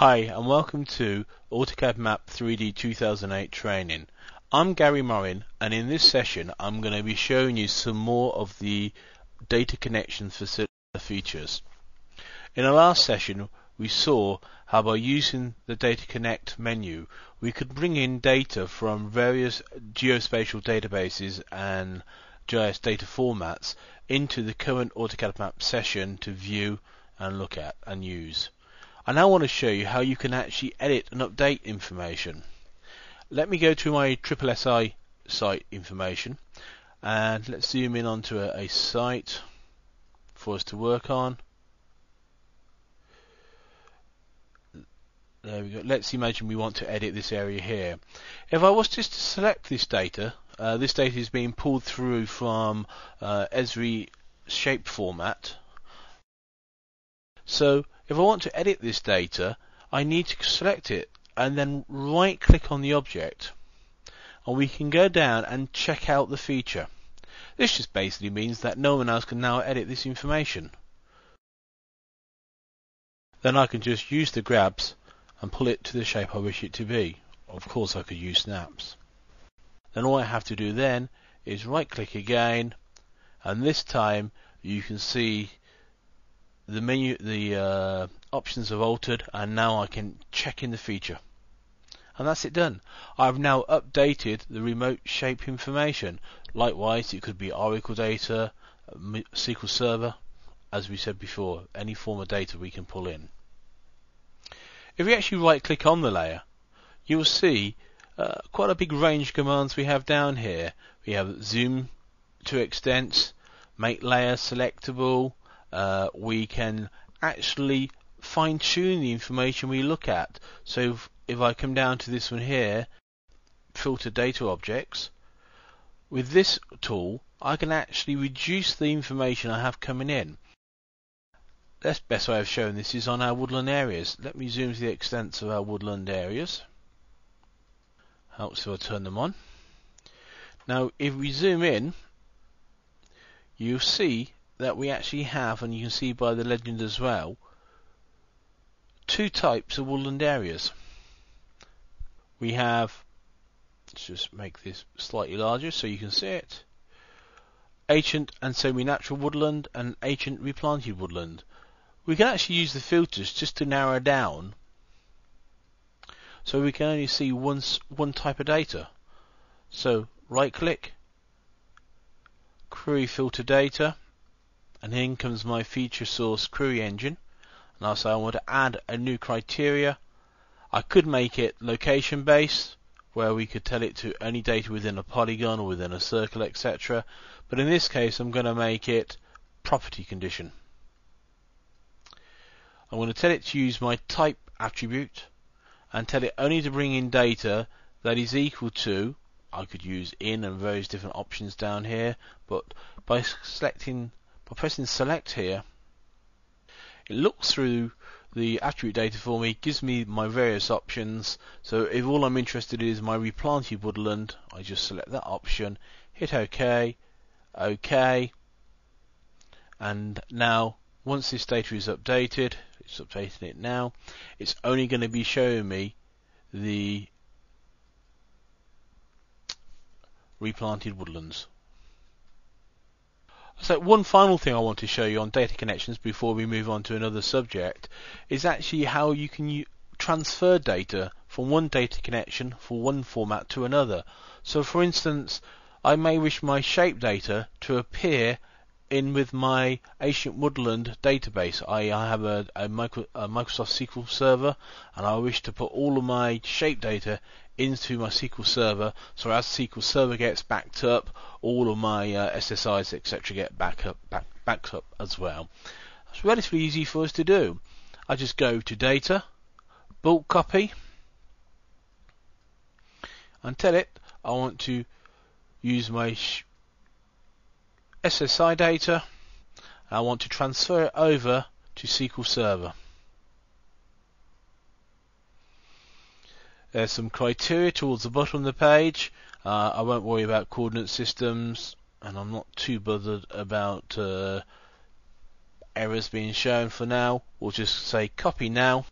Hi and welcome to AutoCAD Map 3D 2008 training. I'm Gary Morin, and in this session I'm going to be showing you some more of the data connection facility features. In our last session we saw how by using the Data Connect menu we could bring in data from various geospatial databases and GIS data formats into the current AutoCAD Map session to view and look at and use. I now want to show you how you can actually edit and update information. Let me go to my SSI site information and let's zoom in onto a site for us to work on. There we go. Let's imagine we want to edit this area here. If I was just to select this data is being pulled through from Esri shape format. So if I want to edit this data, I need to select it and then right click on the object, and we can go down and check out the feature. This just basically means that no one else can now edit this information. Then I can just use the grabs and pull it to the shape I wish it to be. Of course I could use snaps. Then all I have to do then is right click again, and this time you can see the menu, the options have altered, and now I can check in the feature, and that's it done. I've now updated the remote shape information. Likewise, it could be Oracle data, SQL Server, as we said before, any form of data we can pull in. If we actually right click on the layer, you will see quite a big range of commands we have down here. We have zoom to extent, make layer selectable. We can actually fine-tune the information we look at. So if I come down to this one here, filter data objects, with this tool I can actually reduce the information I have coming in. The best way of showing this is on our woodland areas. Let me zoom to the extents of our woodland areas. Helps if I turn them on. Now if we zoom in, you'll see that we actually have, and you can see by the legend as well, two types of woodland areas. We have, let's just make this slightly larger so you can see it, ancient and semi-natural woodland and ancient replanted woodland. We can actually use the filters just to narrow down so we can only see one type of data. So right click, query filter data, and in comes my feature source query engine, and I'll say I want to add a new criteria. I could make it location based, where we could tell it to only data within a polygon or within a circle, etc. But in this case I'm going to make it property condition. I'm going to tell it to use my type attribute and tell it only to bring in data that is equal to, I could use in and various different options down here, but by pressing select here, it looks through the attribute data for me, gives me my various options. So if all I'm interested in is my replanted woodland, I just select that option, hit OK, OK, and now once this data is updated, it's updating it now, it's only going to be showing me the replanted woodlands. So one final thing I want to show you on data connections before we move on to another subject is actually how you can transfer data from one data connection for one format to another. So for instance, I may wish my shape data to appear in with my ancient woodland database. I have a Microsoft SQL server, and I wish to put all of my shape data into my SQL server, so as SQL server gets backed up, all of my SSIs etc. get backed up as well. It's relatively easy for us to do. I just go to data, bulk copy, and tell it I want to use my SSI data. I want to transfer it over to SQL Server. There's some criteria towards the bottom of the page. I won't worry about coordinate systems, and I'm not too bothered about errors being shown for now. We'll just say copy now.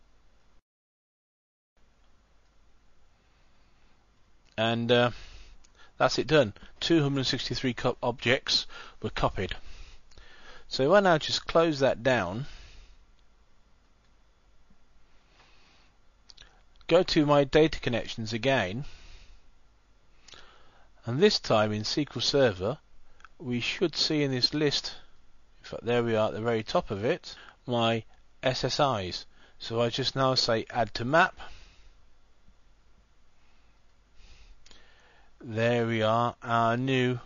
and that's it done. 263 objects were copied. So if I now just close that down, go to my data connections again, and this time in SQL Server we should see in this list, in fact there we are at the very top of it, my SSIs. So I just now say add to map. There we are, our new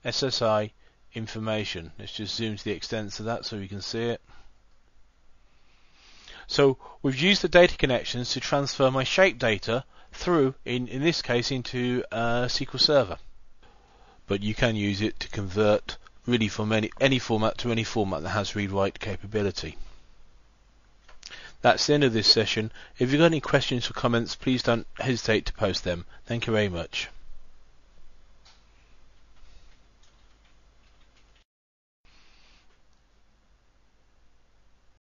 SSI information. Let's just zoom to the extent of that so we can see it. So we've used the data connections to transfer my shape data through, in this case, into SQL Server. But you can use it to convert really from any format to any format that has read-write capability. That's the end of this session. If you've got any questions or comments, please don't hesitate to post them. Thank you very much.